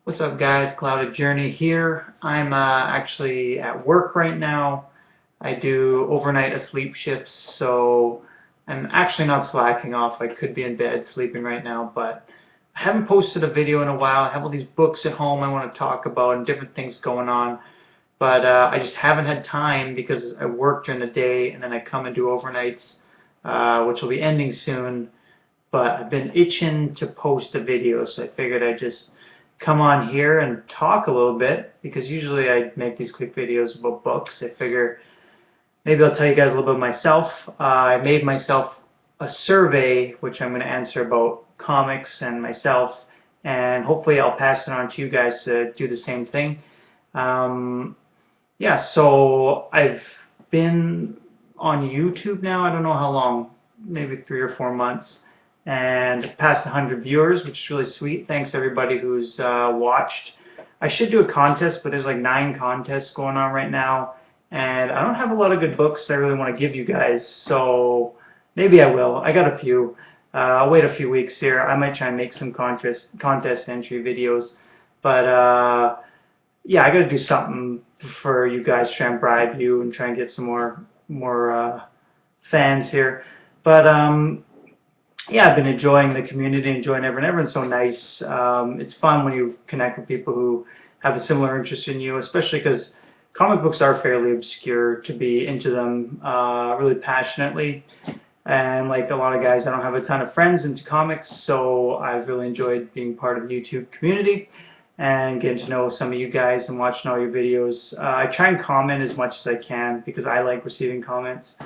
What's up, guys? Clouded Journey here. I'm actually at work right now. I do overnight asleep shifts, so I'm actually not slacking off. I could be in bed sleeping right now, but I haven't posted a video in a while. I have all these books at home I want to talk about and different things going on, but I just haven't had time because I work during the day and then I come and do overnights, which will be ending soon. But I've been itching to post a video, so I figured I'd just come on here and talk a little bit, because usually I make these quick videos about books. I figure maybe I'll tell you guys a little bit of myself. I made myself a survey which I'm going to answer about comics and myself, and hopefully I'll pass it on to you guys to do the same thing. Yeah, so I've been on YouTube now, I don't know how long, maybe 3 or 4 months, and past 100 viewers, which is really sweet. Thanks to everybody who's watched. I should do a contest, but there's like 9 contests going on right now, and I don't have a lot of good books I really want to give you guys, so maybe I will. I got a few. I'll wait a few weeks here. I might try and make some contest entry videos, but yeah, I got to do something for you guys to try and bribe you and try and get some more fans here. But yeah, I've been enjoying the community, enjoying everyone. Everyone's so nice. It's fun when you connect with people who have a similar interest in you, especially because comic books are fairly obscure to be into them really passionately. And like a lot of guys, I don't have a ton of friends into comics, so I've really enjoyed being part of the YouTube community and getting to know some of you guys and watching all your videos. I try and comment as much as I can because I like receiving comments.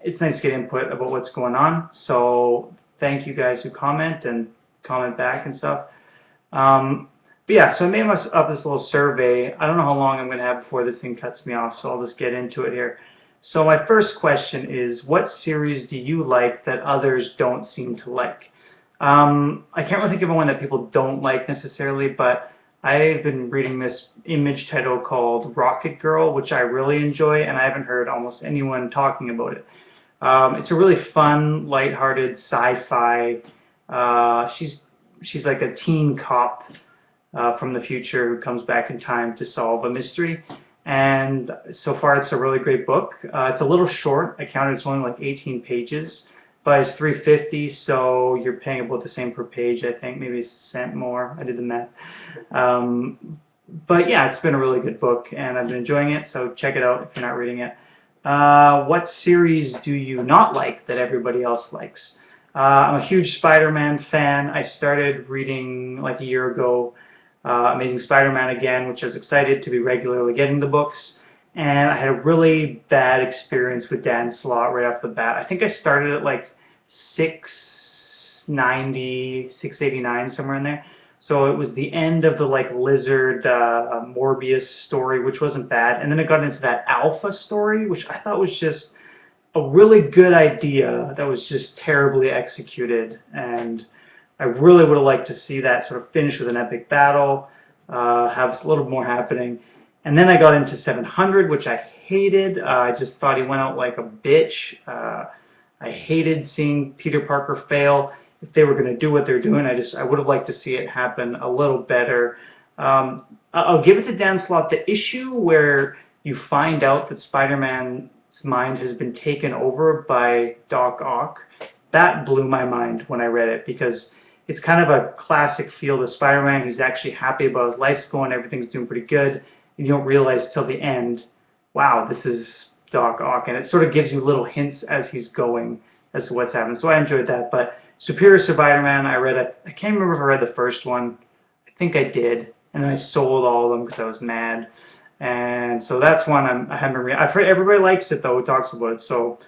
It's nice to get input about what's going on, so thank you guys who comment and comment back and stuff. But yeah, so I made up this little survey. I don't know how long I'm going to have before this thing cuts me off, so I'll just get into it here. So my first question is, what series do you like that others don't seem to like? I can't really think of one that people don't like necessarily, but I've been reading this Image title called Rocket Girl, which I really enjoy, and I haven't heard almost anyone talking about it. It's a really fun, lighthearted sci-fi. She's like a teen cop from the future who comes back in time to solve a mystery. And so far, it's a really great book. It's a little short. I counted it's only like 18 pages, but it's $3.50, so you're paying about the same per page, I think, maybe a cent more. I did the math. But yeah, it's been a really good book, and I've been enjoying it, so check it out if you're not reading it. What series do you not like that everybody else likes? I'm a huge SpiderMan fan. I started reading like a year ago Amazing Spider-Man again, which I was excited to be regularly getting the books. And I had a really bad experience with Dan Slott right off the bat. I think I started at like 690, 689, somewhere in there. So it was the end of the like Lizard Morbius story, which wasn't bad. And then it got into that Alpha story, which I thought was just a really good idea that was just terribly executed. And I really would have liked to see that sort of finish with an epic battle, have a little more happening. And then I got into 700, which I hated. I just thought he went out like a bitch. I hated seeing Peter Parker fail. If they were going to do what they're doing, I would have liked to see it happen a little better. I'll give it to Dan Slott. The issue where you find out that Spider-Man's mind has been taken over by Doc Ock, that blew my mind when I read it, because it's kind of a classic feel of Spider-Man. He's actually happy about his life's going, everything's doing pretty good, and you don't realize till the end, wow, this is Doc Ock, and it sort of gives you little hints as he's going as to what's happening. So I enjoyed that. But Superior Spider-Man, I can't remember if I read the first one. I think I did, and then I sold all of them because I was mad. And so that's one I haven't read. I've heard everybody likes it though, who talks about it. So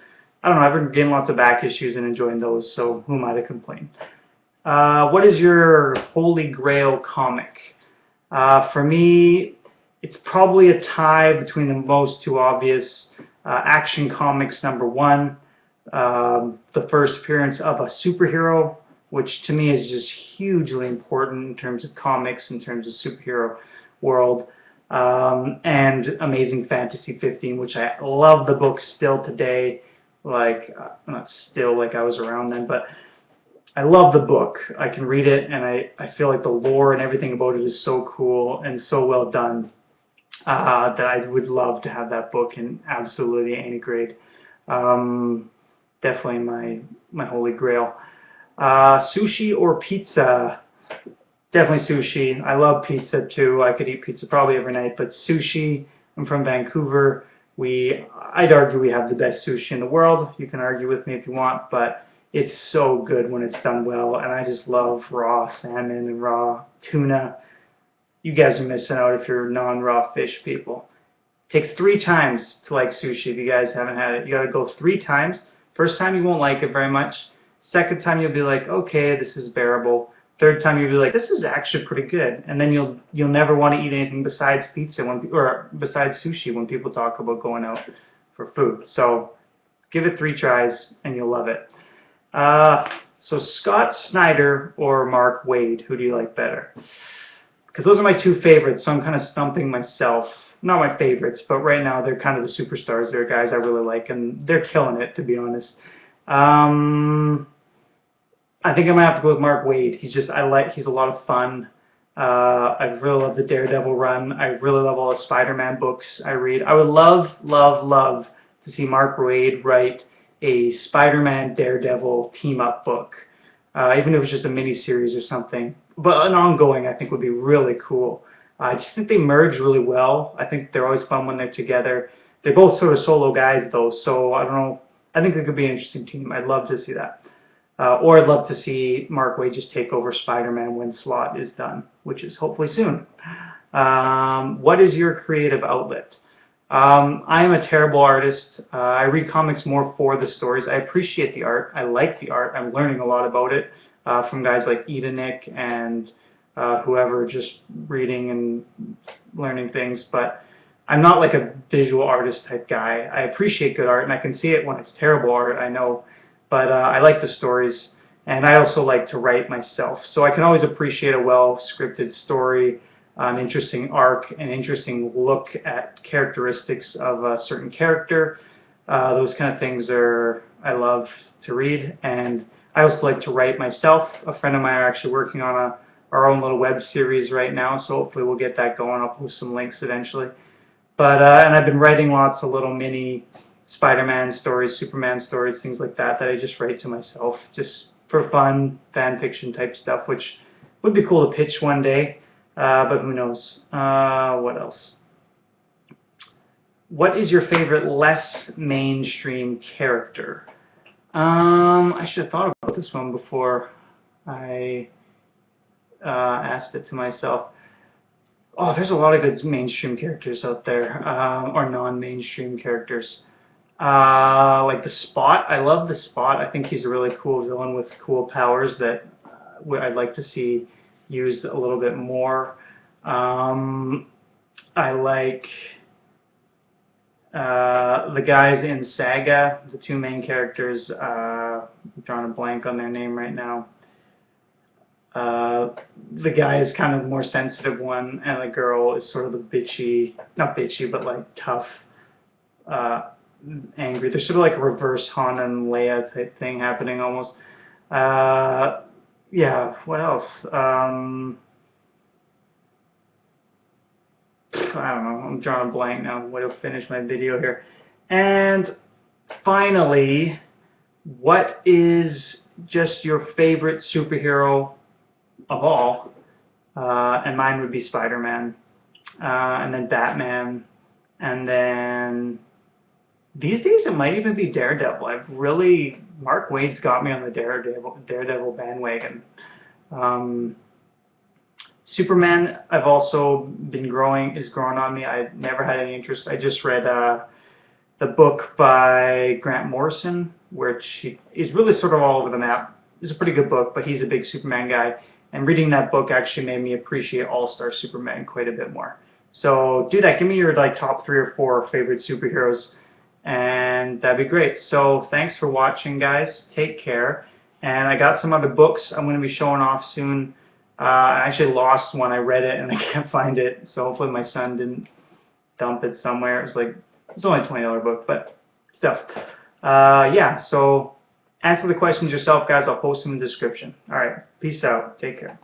I don't know, I've been getting lots of back issues and enjoying those, so who am I to complain? What is your holy grail comic? For me, it's probably a tie between the most two obvious. Action Comics #1, the first appearance of a superhero, which to me is just hugely important in terms of comics, in terms of superhero world. And Amazing Fantasy 15, which I love the book still today. Like, not still like I was around then, but I love the book. I can read it, and I feel like the lore and everything about it is so cool and so well done that I would love to have that book in absolutely any grade. Um, Definitely my holy grail. Sushi or pizza? Definitely sushi. I love pizza too. I could eat pizza probably every night, but sushi. I'm from Vancouver. I'd argue we have the best sushi in the world. You can argue with me if you want, but it's so good when it's done well, and I just love raw salmon and raw tuna. You guys are missing out if you're non-raw fish people. It takes 3 times to like sushi if you guys haven't had it. You got to go 3 times. First time you won't like it very much. Second time you'll be like, okay, this is bearable. Third time you'll be like, this is actually pretty good. And then you'll never want to eat anything besides pizza or besides sushi when people talk about going out for food. So give it 3 tries and you'll love it. So Scott Snyder or Mark Waid, who do you like better? Because those are my 2 favorites, so I'm kind of stumping myself. Not my favorites, but right now they're kind of the superstars. They're guys I really like, and they're killing it, to be honest. I think I'm gonna have to go with Mark Waid. He's a lot of fun. I really love the Daredevil run. I really love all the Spider-Man books I read. I would love, love, love to see Mark Waid write a Spider-Man Daredevil team-up book, even if it was just a mini-series or something. But an ongoing, I think, would be really cool. I just think they merge really well. I think they're always fun when they're together. They're both sort of solo guys, though, so I don't know. I think they could be an interesting team. I'd love to see that. Or I'd love to see Mark Waid just take over Spider-Man when Slott is done, which is hopefully soon. What is your creative outlet? I am a terrible artist. I read comics more for the stories. I appreciate the art. I like the art. I'm learning a lot about it from guys like Edenick and whoever, just reading and learning things. But I'm not like a visual artist type guy. I appreciate good art, and I can see it when it's terrible art, I know. But I like the stories, and I also like to write myself. So I can always appreciate a well-scripted story, an interesting arc, an interesting look at characteristics of a certain character. Those kind of things I love to read, and I also like to write myself. A friend of mine are actually working on our own little web series right now, so hopefully we'll get that going. I'll post some links eventually. But and I've been writing lots of little mini Spider-Man stories, Superman stories, things like that I just write to myself, just for fun, fan fiction type stuff, which would be cool to pitch one day, but who knows. What else? What is your favorite less mainstream character? I should have thought about this one before I asked it to myself. Oh, there's a lot of good mainstream characters out there, or non-mainstream characters. Like the Spot. I love the Spot. I think he's a really cool villain with cool powers that I'd like to see used a little bit more. I like the guys in Saga, the 2 main characters. I'm drawing a blank on their name right now. The guy is kind of the more sensitive one, and the girl is sort of the bitchy, not bitchy, but like tough, angry. There's sort of like a reverse Han and Leia type thing happening almost. Yeah, what else? I don't know. I'm drawing a blank now. I'm going to finish my video here. And finally, what is just your favorite superhero of all? And mine would be Spider-Man, and then Batman, and then these days it might even be Daredevil. Mark Waid's got me on the Daredevil bandwagon. Superman, I've also been growing on me. I've never had any interest. I just read the book by Grant Morrison, which is really sort of all over the map. It's a pretty good book, but he's a big Superman guy. And reading that book actually made me appreciate All-Star Superman quite a bit more. So do that. Give me your top 3 or 4 favorite superheroes, and that'd be great. So thanks for watching, guys. Take care. And I got some other books I'm going to be showing off soon. I actually lost one. I read it and I can't find it. So hopefully my son didn't dump it somewhere. It's only a $20 book, but stuff. Yeah. So answer the questions yourself, guys. I'll post them in the description. All right. Peace out. Take care.